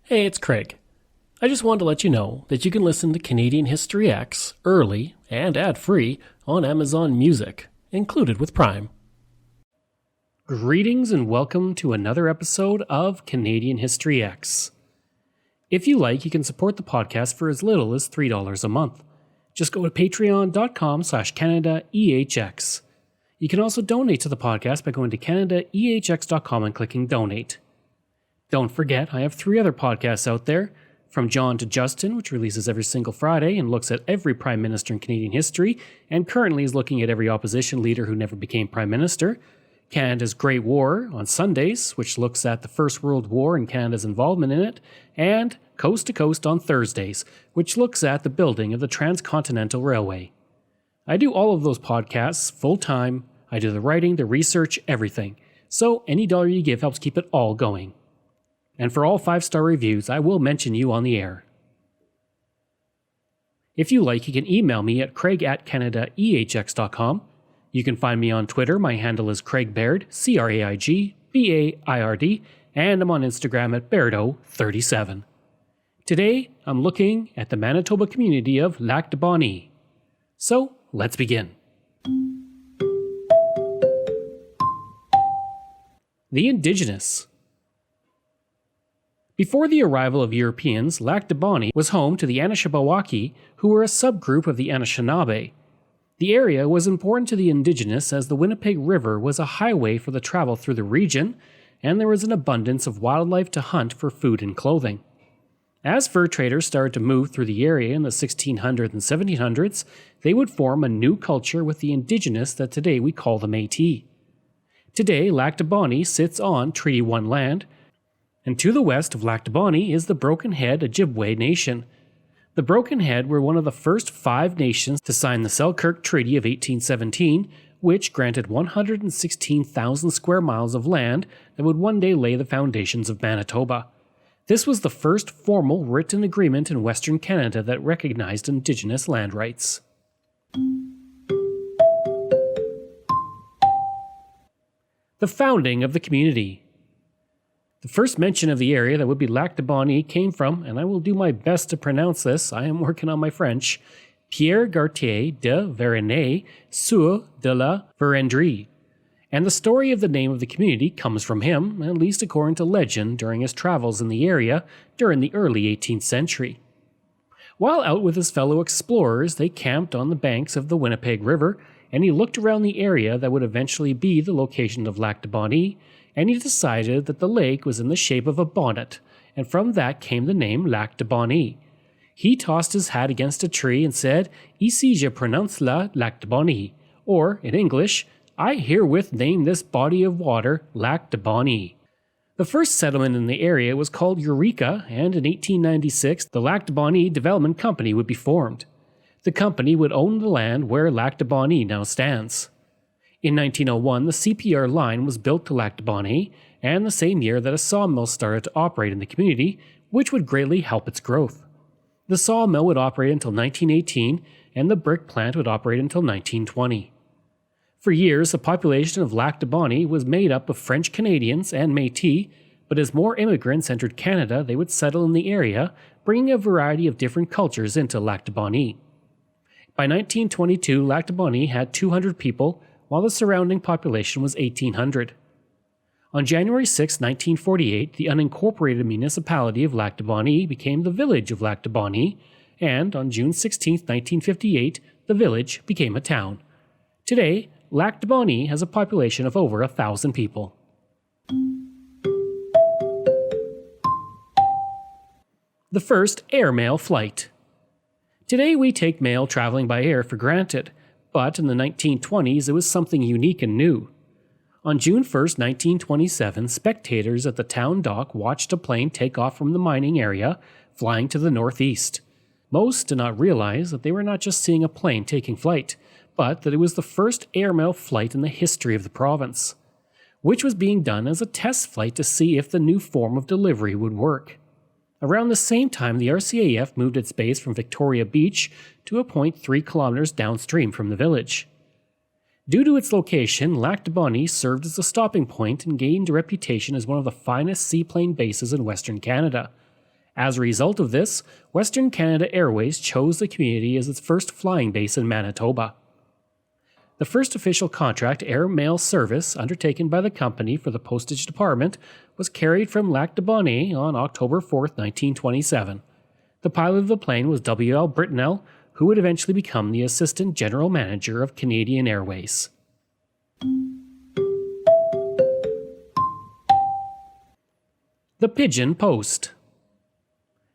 Hey, it's Craig. I just wanted to let you know that you can listen to Canadian History X early and ad-free on Amazon Music, included with Prime. Greetings and welcome to another episode of Canadian History X. If you like, you can support the podcast for as little as $3 a month. Just go to patreon.com/CanadaEHX. You can also donate to the podcast by going to CanadaEHX.com and clicking Donate. Don't forget, I have 3 other podcasts out there, From John to Justin, which releases every single Friday and looks at every Prime Minister in Canadian history, and currently is looking at every opposition leader who never became Prime Minister. Canada's Great War on Sundays, which looks at the First World War and Canada's involvement in it, and Coast to Coast on Thursdays, which looks at the building of the Transcontinental Railway. I do all of those podcasts full-time. I do the writing, the research, everything. So any dollar you give helps keep it all going. And for all 5-star reviews, I will mention you on the air. If you like, you can email me at craig@canadaehx.com. You can find me on Twitter. My handle is Craig Baird, CraigBaird, and I'm on Instagram at Bairdo37. Today, I'm looking at the Manitoba community of Lac de Bonnet. So, let's begin. The Indigenous. Before the arrival of Europeans, Lac de Bonnet was home to the Anishinaabe, who were a subgroup of the Anishinaabe. The area was important to the Indigenous as the Winnipeg River was a highway for the travel through the region, and there was an abundance of wildlife to hunt for food and clothing. As fur traders started to move through the area in the 1600s and 1700s, they would form a new culture with the Indigenous that today we call the Métis. Today, Lac de Bonnet sits on Treaty 1 land, and to the west of Lac de Bonnet is the Broken Head Ojibwe Nation. The Broken Head were one of the first 5 nations to sign the Selkirk Treaty of 1817, which granted 116,000 square miles of land that would one day lay the foundations of Manitoba. This was the first formal written agreement in Western Canada that recognized Indigenous land rights. The founding of the community. The first mention of the area that would be Lac de Bonnet came from, and I will do my best to pronounce this, I am working on my French, Pierre Gartier de Varennes, Sieur de la Vérendrye. And the story of the name of the community comes from him, at least according to legend, during his travels in the area during the early 18th century. While out with his fellow explorers, they camped on the banks of the Winnipeg River, and he looked around the area that would eventually be the location of Lac de Bonnet, and he decided that the lake was in the shape of a bonnet, and from that came the name Lac de Bonnet. He tossed his hat against a tree and said, "Ici je prononce la Lac de Bonnet," or, in English, "I herewith name this body of water Lac de Bonnet." The first settlement in the area was called Eureka, and in 1896 the Lac de Bonnet Development Company would be formed. The company would own the land where Lac de Bonnet now stands. In 1901, the CPR line was built to Lac de Bonnet, and the same year that a sawmill started to operate in the community, which would greatly help its growth. The sawmill would operate until 1918, and the brick plant would operate until 1920. For years, the population of Lac de Bonnet was made up of French Canadians and Métis, but as more immigrants entered Canada, they would settle in the area, bringing a variety of different cultures into Lac de Bonnet. By 1922, Lac de Bonnet had 200 people, while the surrounding population was 1,800. On January 6, 1948, the unincorporated municipality of Lac de Bonnet became the village of Lac de Bonnet, and on June 16, 1958, the village became a town. Today, Lac de Bonnet has a population of over 1,000 people. The first airmail flight. Today we take mail traveling by air for granted, but in the 1920s it was something unique and new. On June 1, 1927, spectators at the town dock watched a plane take off from the mining area, flying to the northeast. Most did not realize that they were not just seeing a plane taking flight, but that it was the first airmail flight in the history of the province, which was being done as a test flight to see if the new form of delivery would work. Around the same time, the RCAF moved its base from Victoria Beach to a point 3 kilometers downstream from the village. Due to its location, Lac de Bonnet served as a stopping point and gained a reputation as one of the finest seaplane bases in Western Canada. As a result of this, Western Canada Airways chose the community as its first flying base in Manitoba. The first official contract airmail service undertaken by the company for the postage department was carried from Lac de Bonnet on October 4, 1927. The pilot of the plane was W. L. Britnell, who would eventually become the Assistant General Manager of Canadian Airways. The Pigeon Post.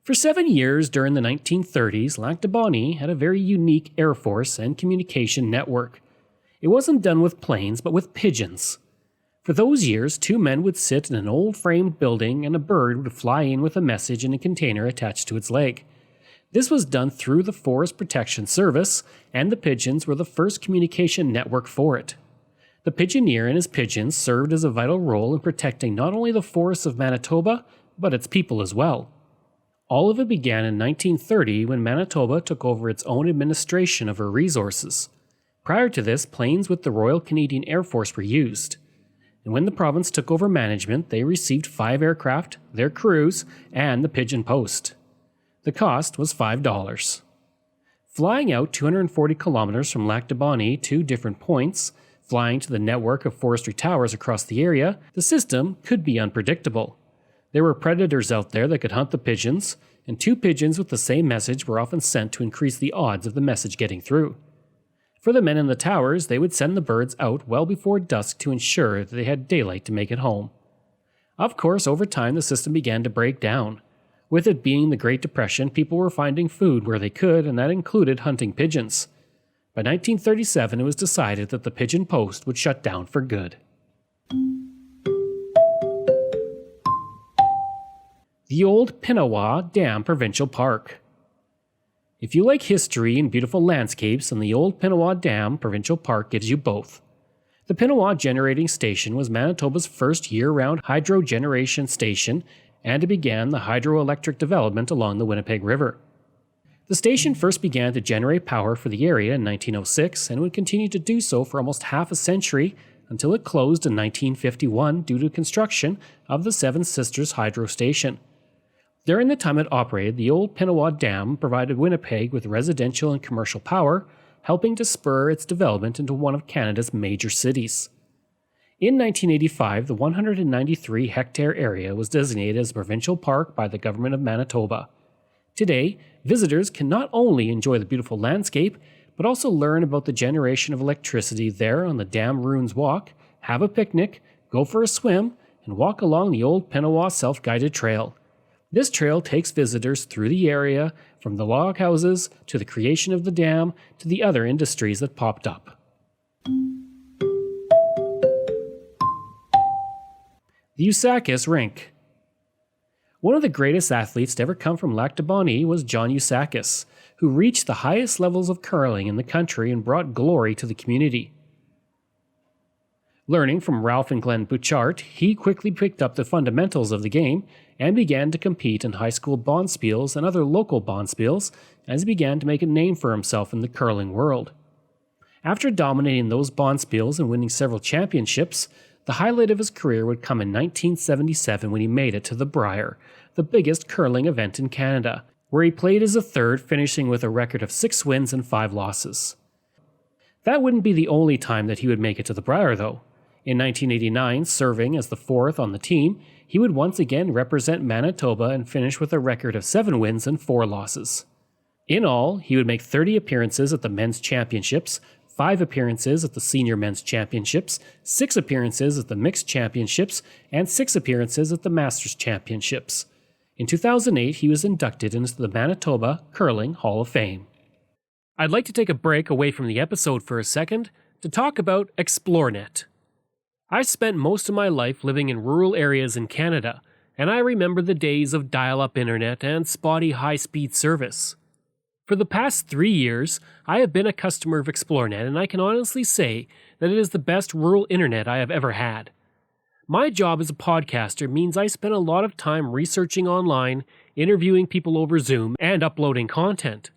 For 7 years during the 1930s, Lac de Bonnet had a very unique air force and communication network. It wasn't done with planes, but with pigeons. For those years, 2 men would sit in an old framed building and a bird would fly in with a message in a container attached to its leg. This was done through the Forest Protection Service, and the pigeons were the first communication network for it. The pigeoneer and his pigeons served as a vital role in protecting not only the forests of Manitoba, but its people as well. All of it began in 1930 when Manitoba took over its own administration of her resources. Prior to this, planes with the Royal Canadian Air Force were used. And when the province took over management, they received 5 aircraft, their crews, and the Pigeon Post. The cost was $5. Flying out 240 kilometers from Lac de Bonnet to different points, flying to the network of forestry towers across the area, the system could be unpredictable. There were predators out there that could hunt the pigeons, and 2 pigeons with the same message were often sent to increase the odds of the message getting through. For the men in the towers, they would send the birds out well before dusk to ensure that they had daylight to make it home. Of course, over time the system began to break down. With it being the Great Depression, people were finding food where they could, and that included hunting pigeons. By 1937, it was decided that the Pigeon Post would shut down for good. The Old Pinawa Dam Provincial Park. If you like history and beautiful landscapes, then the Old Pinawa Dam Provincial Park gives you both. The Pinawa Generating Station was Manitoba's first year-round hydro generation station, and it began the hydroelectric development along the Winnipeg River. The station first began to generate power for the area in 1906 and would continue to do so for almost half a century until it closed in 1951 due to construction of the Seven Sisters Hydro Station. During the time it operated, the Old Pinawa Dam provided Winnipeg with residential and commercial power, helping to spur its development into one of Canada's major cities. In 1985, the 193-hectare area was designated as a provincial park by the Government of Manitoba. Today, visitors can not only enjoy the beautiful landscape, but also learn about the generation of electricity there on the Dam Ruins Walk, have a picnic, go for a swim, and walk along the Old Pinawa Self-Guided Trail. This trail takes visitors through the area, from the log houses to the creation of the dam to the other industries that popped up. The Usakis Rink. One of the greatest athletes to ever come from Lac de Bonnet was John Usakis, who reached the highest levels of curling in the country and brought glory to the community. Learning from Ralph and Glenn Bouchard, he quickly picked up the fundamentals of the game and began to compete in high school bonspiels and other local bonspiels as he began to make a name for himself in the curling world. After dominating those bonspiels and winning several championships, the highlight of his career would come in 1977 when he made it to the Brier, the biggest curling event in Canada, where he played as a third, finishing with a record of 6 wins and 5 losses. That wouldn't be the only time that he would make it to the Brier, though. In 1989, serving as the 4th on the team, he would once again represent Manitoba and finish with a record of 7 wins and 4 losses. In all, he would make 30 appearances at the Men's Championships, 5 appearances at the Senior Men's Championships, 6 appearances at the Mixed Championships, and 6 appearances at the Masters Championships. In 2008, he was inducted into the Manitoba Curling Hall of Fame. I'd like to take a break away from the episode for a second to talk about ExploreNet. I spent most of my life living in rural areas in Canada, and I remember the days of dial-up internet and spotty high-speed service. For the past 3 years, I have been a customer of ExploreNet, and I can honestly say that it is the best rural internet I have ever had. My job as a podcaster means I spend a lot of time researching online, interviewing people over Zoom, and uploading content.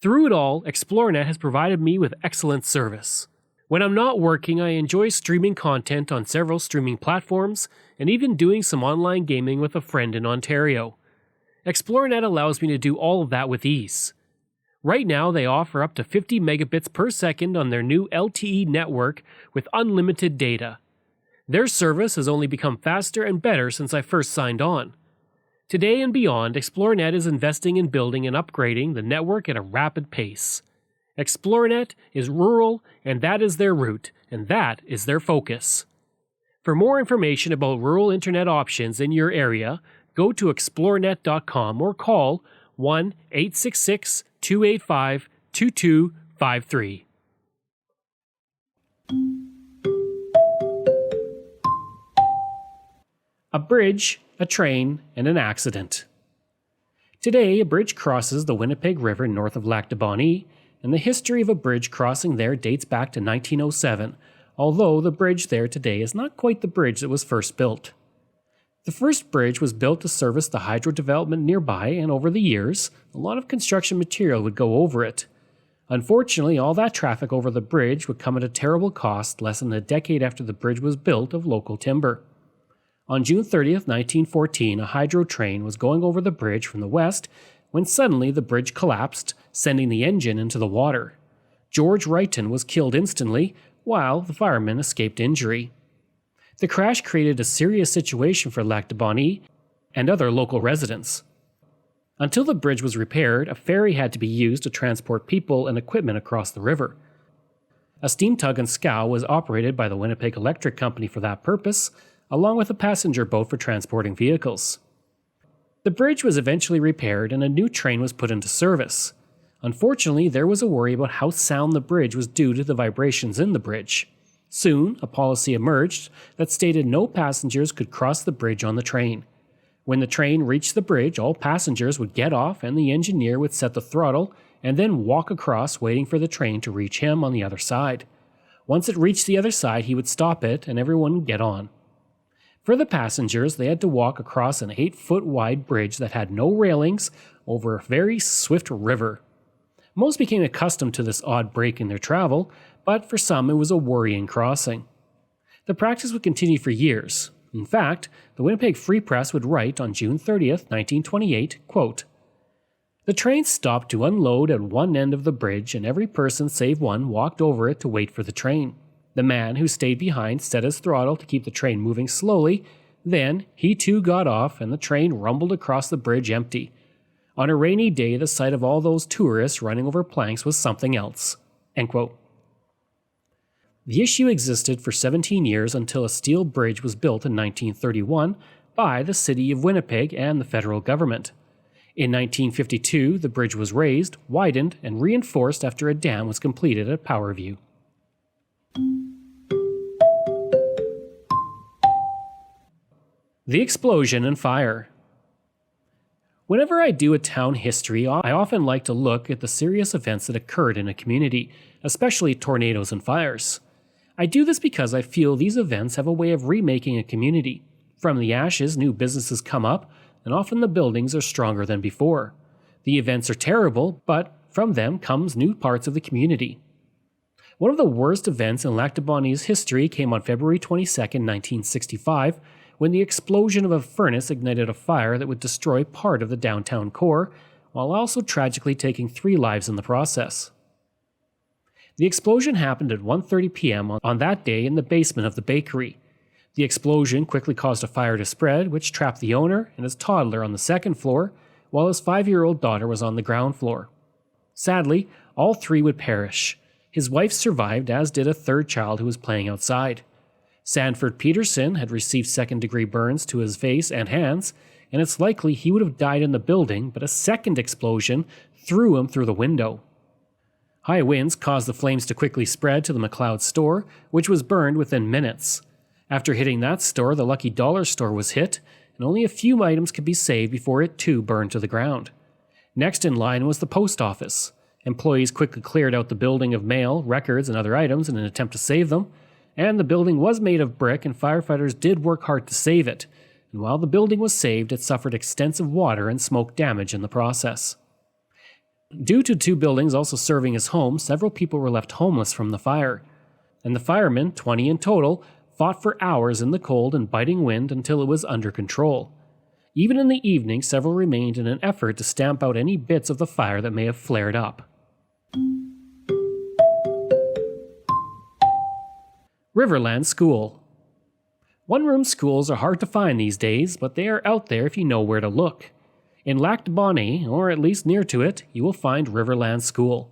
Through it all, ExploreNet has provided me with excellent service. When I'm not working, I enjoy streaming content on several streaming platforms and even doing some online gaming with a friend in Ontario. ExploreNet allows me to do all of that with ease. Right now, they offer up to 50 megabits per second on their new LTE network with unlimited data. Their service has only become faster and better since I first signed on. Today and beyond, ExploreNet is investing in building and upgrading the network at a rapid pace. ExploreNet is rural, and that is their route, and that is their focus. For more information about rural internet options in your area, go to explorenet.com or call 1-866-285-2253. A bridge, a train, and an accident. Today, a bridge crosses the Winnipeg River north of Lac de Bonny, and the history of a bridge crossing there dates back to 1907, although the bridge there today is not quite the bridge that was first built. The first bridge was built to service the hydro development nearby, and over the years, a lot of construction material would go over it. Unfortunately, all that traffic over the bridge would come at a terrible cost less than a decade after the bridge was built of local timber. On June 30th, 1914, a hydro train was going over the bridge from the west when suddenly the bridge collapsed, sending the engine into the water. George Wrighton was killed instantly, while the firemen escaped injury. The crash created a serious situation for Lac de Bonny and other local residents. Until the bridge was repaired, a ferry had to be used to transport people and equipment across the river. A steam tug and scow was operated by the Winnipeg Electric Company for that purpose, along with a passenger boat for transporting vehicles. The bridge was eventually repaired and a new train was put into service. Unfortunately, there was a worry about how sound the bridge was due to the vibrations in the bridge. Soon, a policy emerged that stated no passengers could cross the bridge on the train. When the train reached the bridge, all passengers would get off and the engineer would set the throttle and then walk across waiting for the train to reach him on the other side. Once it reached the other side, he would stop it and everyone would get on. For the passengers, they had to walk across an 8-foot wide bridge that had no railings over a very swift river. Most became accustomed to this odd break in their travel, but for some it was a worrying crossing. The practice would continue for years. In fact, the Winnipeg Free Press would write on June 30th, 1928, quote, "The train stopped to unload at one end of the bridge and every person save one walked over it to wait for the train. The man who stayed behind set his throttle to keep the train moving slowly. Then he too got off and the train rumbled across the bridge empty. On a rainy day, the sight of all those tourists running over planks was something else." End quote. The issue existed for 17 years until a steel bridge was built in 1931 by the city of Winnipeg and the federal government. In 1952, the bridge was raised, widened, and reinforced after a dam was completed at Powerview. The explosion and fire. Whenever I do a town history, I often like to look at the serious events that occurred in a community, especially tornadoes and fires. I do this because I feel these events have a way of remaking a community. From the ashes, new businesses come up, and often the buildings are stronger than before. The events are terrible, but from them comes new parts of the community. One of the worst events in Lac de Bonny's history came on February 22, 1965, when the explosion of a furnace ignited a fire that would destroy part of the downtown core, while also tragically taking 3 lives in the process. The explosion happened at 1:30 p.m. on that day in the basement of the bakery. The explosion quickly caused a fire to spread, which trapped the owner and his toddler on the second floor, while his 5-year-old daughter was on the ground floor. Sadly, all 3 would perish. His wife survived, as did a third child who was playing outside. Sanford Peterson had received second-degree burns to his face and hands, and it's likely he would have died in the building, but a second explosion threw him through the window. High winds caused the flames to quickly spread to the McLeod store, which was burned within minutes. After hitting that store, the Lucky Dollar store was hit, and only a few items could be saved before it too burned to the ground. Next in line was the post office. Employees quickly cleared out the building of mail, records, and other items in an attempt to save them, and the building was made of brick and firefighters did work hard to save it, and while the building was saved, it suffered extensive water and smoke damage in the process. Due to 2 buildings also serving as homes, several people were left homeless from the fire, and the firemen, 20 in total, fought for hours in the cold and biting wind until it was under control. Even in the evening, several remained in an effort to stamp out any bits of the fire that may have flared up. Riverland School. One-room schools are hard to find these days, but they are out there if you know where to look. In Lac du Bonnet, or at least near to it, you will find Riverland School.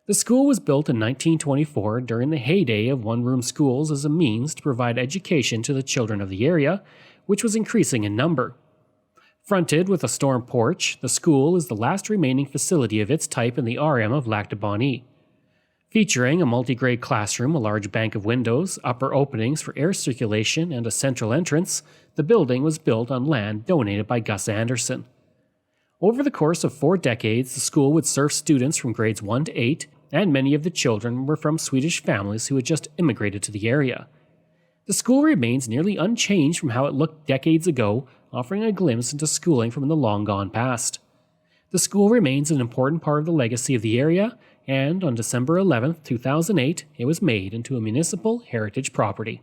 The school was built in 1924 during the heyday of one-room schools as a means to provide education to the children of the area, which was increasing in number. Fronted with a storm porch, the school is the last remaining facility of its type in the RM of Lac du Bonnet. Featuring a multi-grade classroom, a large bank of windows, upper openings for air circulation, and a central entrance, the building was built on land donated by Gus Anderson. Over the course of 4 decades, the school would serve students from grades 1 to 8, and many of the children were from Swedish families who had just immigrated to the area. The school remains nearly unchanged from how it looked decades ago, offering a glimpse into schooling from the long-gone past. The school remains an important part of the legacy of the area, and on December 11, 2008, it was made into a municipal heritage property.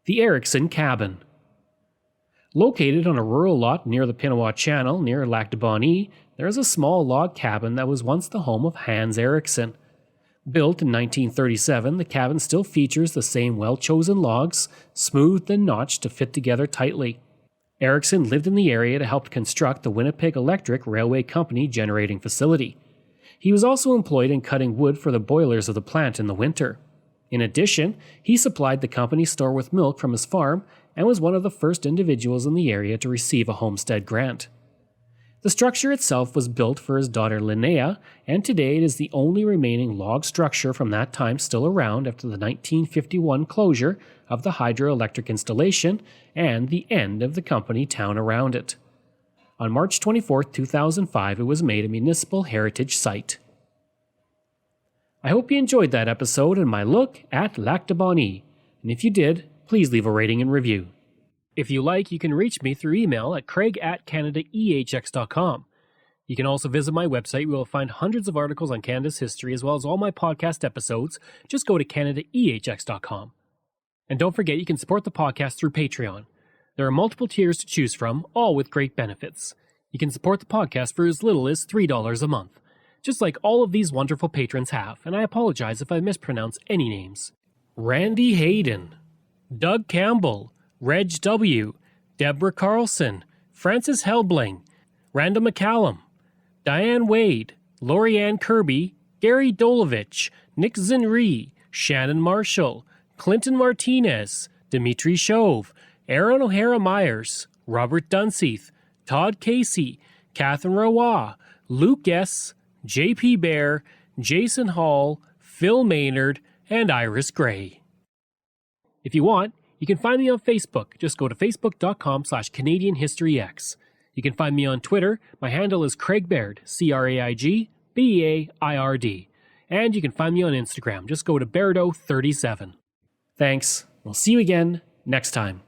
The Erickson Cabin. Located on a rural lot near the Pinawa Channel, near Lac du Bonnet, there is a small log cabin that was once the home of Hans Erickson. Built in 1937, the cabin still features the same well-chosen logs, smoothed and notched to fit together tightly. Erickson lived in the area to help construct the Winnipeg Electric Railway Company generating facility. He was also employed in cutting wood for the boilers of the plant in the winter. In addition, he supplied the company's store with milk from his farm and was one of the first individuals in the area to receive a homestead grant. The structure itself was built for his daughter Linnea, and today it is the only remaining log structure from that time still around after the 1951 closure of the hydroelectric installation and the end of the company town around it. On March 24, 2005, it was made a municipal heritage site. I hope you enjoyed that episode and my look at Lac du Bonnet, and if you did, please leave a rating and review. If you like, you can reach me through email at craig@canadaehx.com. You can also visit my website where you'll find hundreds of articles on Canada's history as well as all my podcast episodes. Just go to canadaehx.com. And don't forget, you can support the podcast through Patreon. There are multiple tiers to choose from, all with great benefits. You can support the podcast for as little as $3 a month, just like all of these wonderful patrons have, and I apologize if I mispronounce any names. Randy Hayden, Doug Campbell, Reg W., Deborah Carlson, Francis Helbling, Randall McCallum, Diane Wade, Lorianne Kirby, Gary Dolovich, Nick Zinri, Shannon Marshall, Clinton Martinez, Dimitri Chauve, Aaron O'Hara Myers, Robert Dunseith, Todd Casey, Catherine Roy, Luke S., J.P. Bear, Jason Hall, Phil Maynard, and Iris Gray. If you want, you can find me on Facebook. Just go to facebook.com/CanadianHistoryX. You can find me on Twitter. My handle is Craig Baird, CraigBeard. And you can find me on Instagram. Just go to Bairdo37. Thanks. We'll see you again next time.